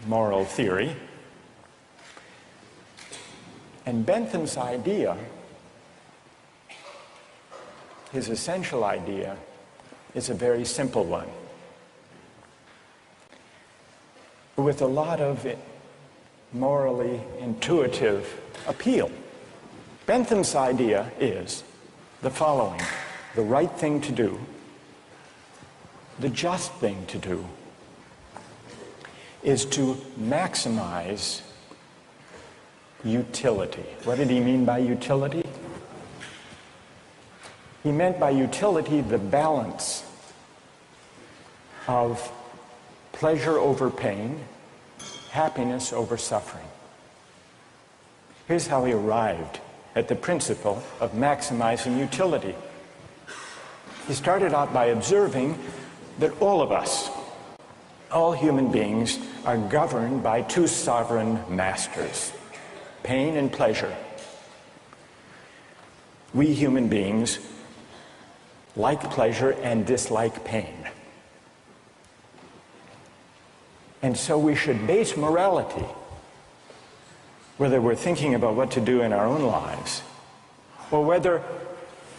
moral theory. And Bentham's idea, his essential idea, is a very simple one, with a lot of morally intuitive appeal. Bentham's idea is the following: the right thing to do, the just thing to do, is to maximize utility. What did he mean by utility? He meant by utility the balance of pleasure over pain, happiness over suffering. Here's how he arrived at the principle of maximizing utility. He started out by observing that all of us, all human beings, are governed by two sovereign masters, pain and pleasure. We human beings like pleasure and dislike pain. And so we should base morality, whether we're thinking about what to do in our own lives, or whether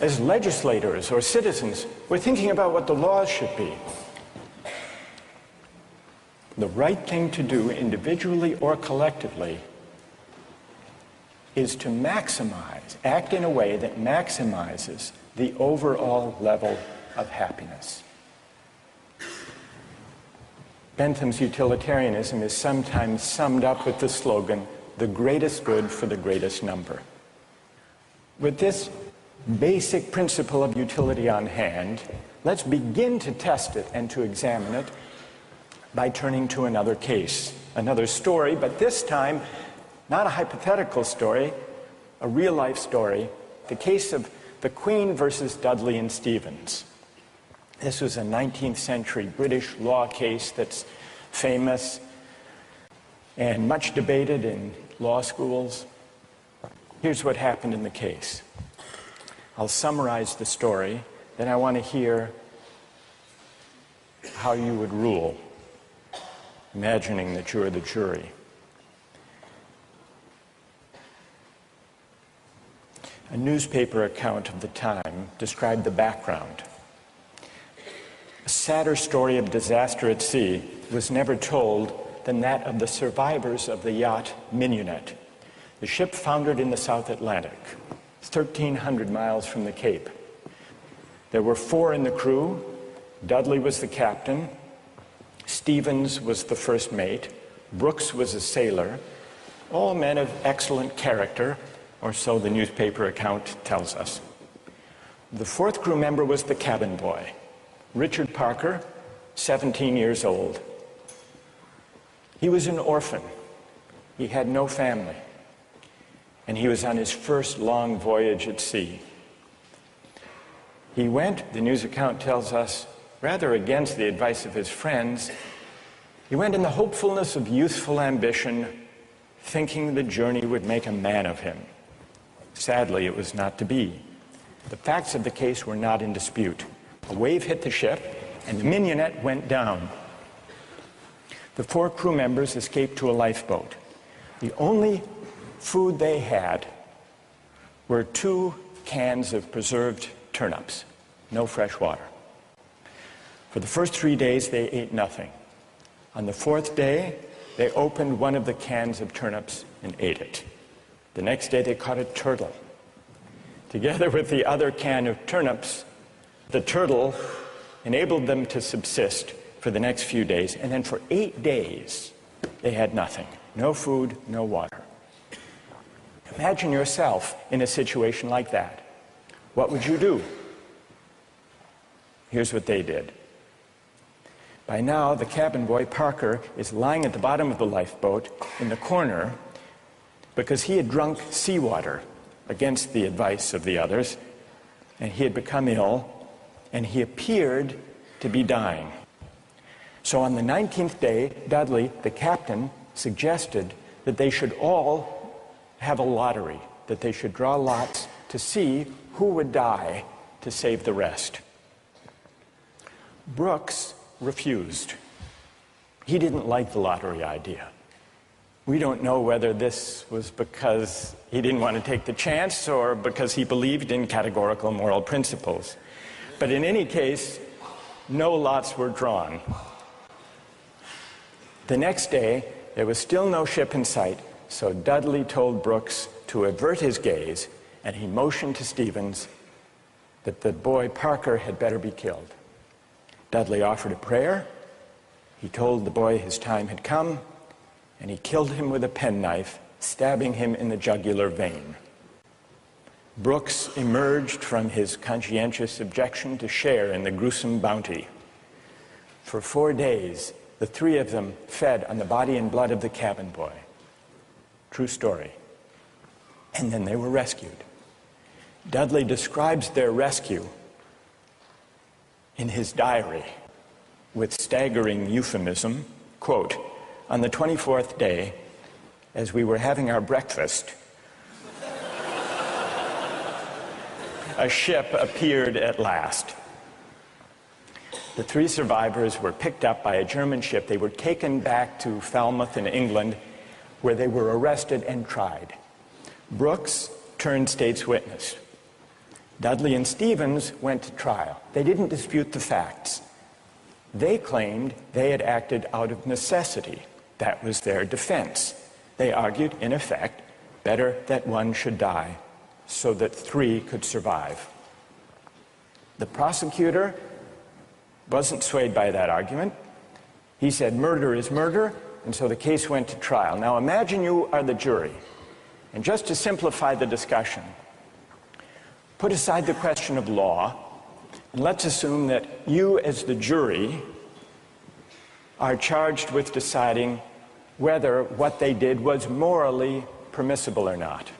as legislators or citizens we're thinking about what the laws should be. The right thing to do, individually or collectively, is to maximize, act in a way that maximizes the overall level of happiness. Bentham's utilitarianism is sometimes summed up with the slogan, "the greatest good for the greatest number." With this basic principle of utility on hand, let's begin to test it and to examine it by turning to another case, another story, but this time not a hypothetical story, a real-life story, the case of the Queen versus Dudley and Stevens. This was a 19th century British law case that's famous and much debated in law schools. Here's what happened in the case. I'll summarize the story, then I want to hear how you would rule, imagining that you're the jury. A newspaper account of the time described the background. A sadder story of disaster at sea was never told than that of the survivors of the yacht Mignonette. The ship foundered in the South Atlantic, 1,300 miles from the Cape. There were 4 in the crew. Dudley was the captain, Stevens was the first mate, Brooks was a sailor, all men of excellent character, or so the newspaper account tells us. The 4th crew member was the cabin boy, Richard Parker, 17 years old. He was an orphan. He had no family. And he was on his first long voyage at sea. He went, the news account tells us, rather against the advice of his friends. He went in the hopefulness of youthful ambition, thinking the journey would make a man of him. Sadly, it was not to be. The facts of the case were not in dispute. A wave hit the ship, and the Mignonette went down. The 4 crew members escaped to a lifeboat. The only food they had were 2 cans of preserved turnips, no fresh water. For the first 3 days, they ate nothing. On the 4th day, they opened one of the cans of turnips and ate it. The next day, they caught a turtle. Together with the other can of turnips, the turtle enabled them to subsist for the next few days, and then for 8 days, they had nothing. No food, no water. Imagine yourself in a situation like that. What would you do? Here's what they did. By now, the cabin boy, Parker, is lying at the bottom of the lifeboat in the corner because he had drunk seawater against the advice of the others, and he had become ill, and he appeared to be dying. So on the 19th day, Dudley, the captain, suggested that they should all have a lottery, that they should draw lots to see who would die to save the rest. Brooks refused. He didn't like the lottery idea. We don't know whether this was because he didn't want to take the chance or because he believed in categorical moral principles. But in any case, no lots were drawn. The next day, there was still no ship in sight, so Dudley told Brooks to avert his gaze, and he motioned to Stevens that the boy Parker had better be killed. Dudley offered a prayer. He told the boy his time had come, and he killed him with a penknife, stabbing him in the jugular vein. Brooks emerged from his conscientious objection to share in the gruesome bounty. For 4 days, the three of them fed on the body and blood of the cabin boy. True story. And then they were rescued. Dudley describes their rescue in his diary with staggering euphemism, quote, "On the 24th day, as we were having our breakfast, a ship appeared at last. The three survivors were picked up by a German ship. They were taken back to Falmouth in England, where they were arrested and tried. Brooks turned state's witness. Dudley and Stevens went to trial. They didn't dispute the facts. They claimed they had acted out of necessity. That was their defense. They argued, in effect, better that one should die so that three could survive. The prosecutor wasn't swayed by that argument. He said murder is murder, and so the case went to trial. Now imagine you are the jury, and just to simplify the discussion, put aside the question of law, and let's assume that you as the jury are charged with deciding whether what they did was morally permissible or not.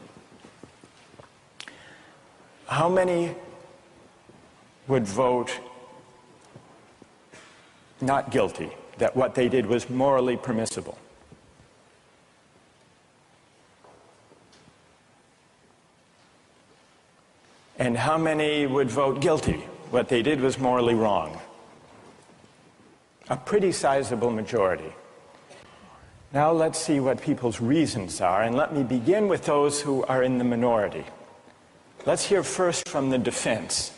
How many would vote not guilty, that what they did was morally permissible? And how many would vote guilty, what they did was morally wrong? A pretty sizable majority. Now let's see what people's reasons are, and let me begin with those who are in the minority. Let's hear first from the defense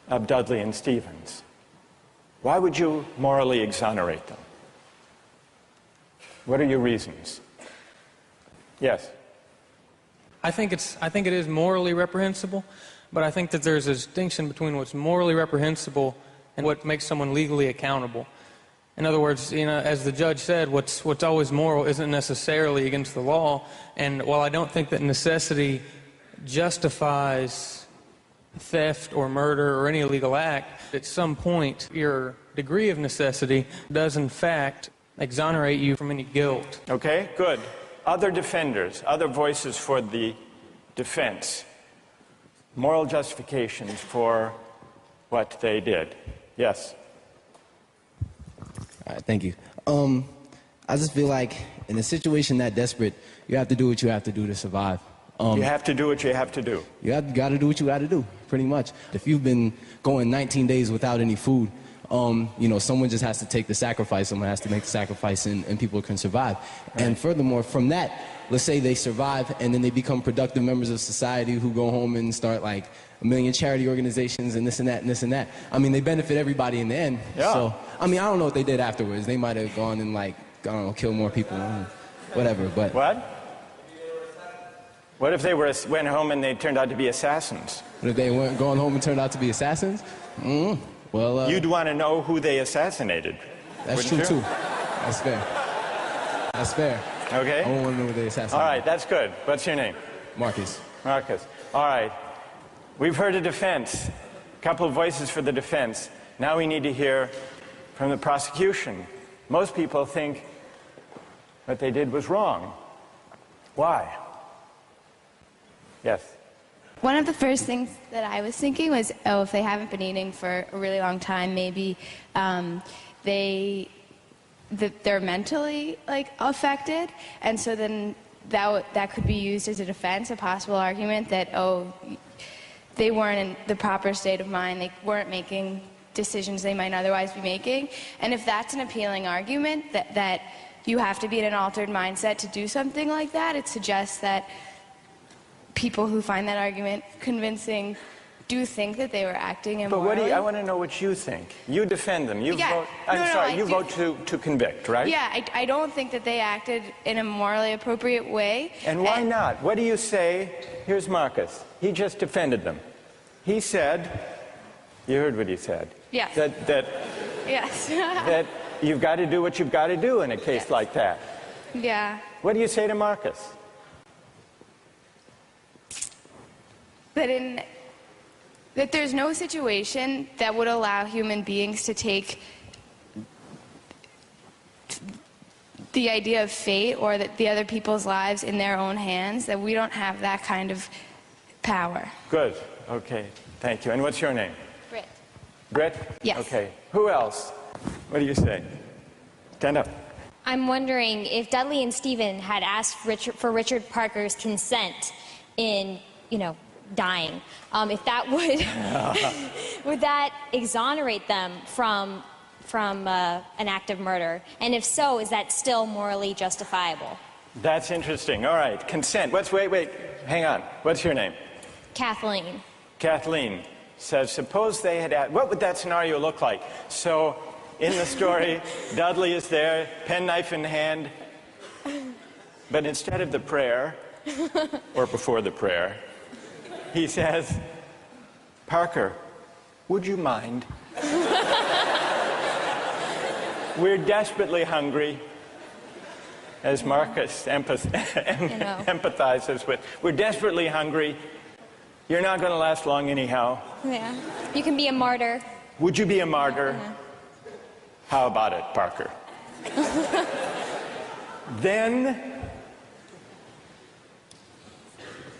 of Dudley and Stevens. Why would you morally exonerate them? What are your reasons? Yes? I think it is morally reprehensible, but I think that there's a distinction between what's morally reprehensible and what makes someone legally accountable. In other words, as the judge said, what's always moral isn't necessarily against the law. And while I don't think that necessity justifies theft or murder or any illegal act, at some point your degree of necessity does in fact exonerate you from any guilt. Okay, good. Other defenders, other voices for the defense, moral justifications for what they did. Yes? All right, thank you. I just feel like in a situation that desperate, you have to do what you have to do to survive. You have to do what you have to do. You got to do what you got to do, pretty much. If you've been going 19 days without any food, someone just has to take the sacrifice. Someone has to make the sacrifice, and people can survive. Right. And furthermore, from that, let's say they survive, and then they become productive members of society who go home and start like a million charity organizations and this and that and this and that. I mean, they benefit everybody in the end. Yeah. So, I mean, I don't know what they did afterwards. They might have gone and kill more people, whatever. But what? What if they went home and they turned out to be assassins? What if they weren't going home and turned out to be assassins? Well, you'd want to know who they assassinated. That's true, too. That's fair. That's fair. Okay. I want to know who they assassinated. All right, that's good. What's your name? Marcus. Marcus. All right. We've heard a defense, a couple of voices for the defense. Now we need to hear from the prosecution. Most people think what they did was wrong. Why? Yes? One of the first things that I was thinking was, if they haven't been eating for a really long time, maybe they're mentally affected, and so then that could be used as a defense, a possible argument that they weren't in the proper state of mind, they weren't making decisions they might otherwise be making. And if that's an appealing argument, that you have to be in an altered mindset to do something like that, it suggests that people who find that argument convincing do think that they were acting immorally. But I want to know what you think. You defend them. You Yeah. vote. You do. vote to convict, right? Yeah, I don't think that they acted in a morally appropriate way. And why not? What do you say? Here's Marcus. He just defended them. He said, you heard what he said. Yes. That Yes. that you've got to do what you've got to do in a case Yes. like that. Yeah. What do you say to Marcus? That there's no situation that would allow human beings to take the idea of fate or that the other people's lives in their own hands, that we don't have that kind of power. Good. Okay. Thank you. And what's your name? Britt. Britt? Yes. Okay. Who else? What do you say? Stand up. I'm wondering if Dudley and Stephen had asked for Richard Parker's consent in, dying, if that would that exonerate them from an act of murder? And if so, is that still morally justifiable? That's interesting. All right. Consent. Wait. Hang on. What's your name? Kathleen. Kathleen says, suppose they had asked, what would that scenario look like? So, in the story, Dudley is there, penknife in hand, but instead of the prayer, or before the prayer, he says, Parker, would you mind? We're desperately hungry, as Marcus empathizes with. We're desperately hungry. You're not going to last long anyhow. Yeah. You can be a martyr. Would you be a martyr? Yeah. How about it, Parker?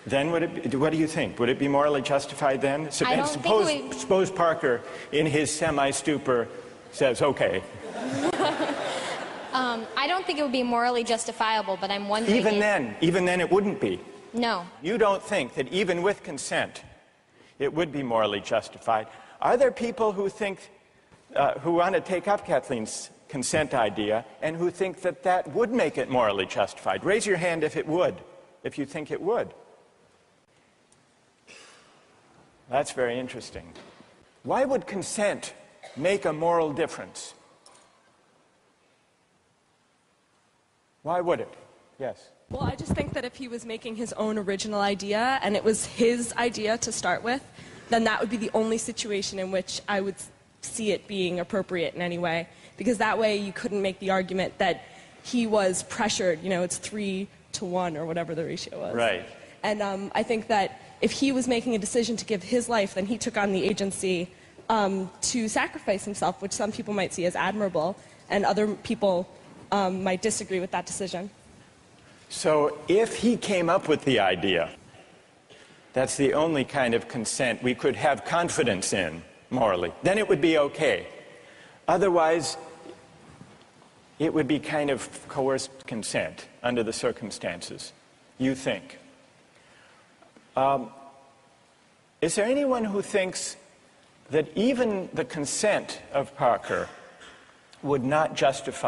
Then what do you think? Would it be morally justified then? I don't think it would. Suppose Parker, in his semi-stupor, says, okay. I don't think it would be morally justifiable, but I'm wondering Even then it wouldn't be. No. You don't think that even with consent, it would be morally justified. Are there people who think, who want to take up Kathleen's consent idea and who think that that would make it morally justified? Raise your hand if it would, if you think it would. That's very interesting. Why would consent make a moral difference? Why would it? Yes. Well, I just think that if he was making his own original idea and it was his idea to start with, then that would be the only situation in which I would see it being appropriate in any way. Because that way you couldn't make the argument that he was pressured, it's 3-to-1 or whatever the ratio was. Right. And I think that if he was making a decision to give his life, then he took on the agency to sacrifice himself, which some people might see as admirable, and other people might disagree with that decision. So if he came up with the idea, that's the only kind of consent we could have confidence in morally, then it would be okay. Otherwise, it would be kind of coerced consent under the circumstances, you think. Is there anyone who thinks that even the consent of Parker would not justify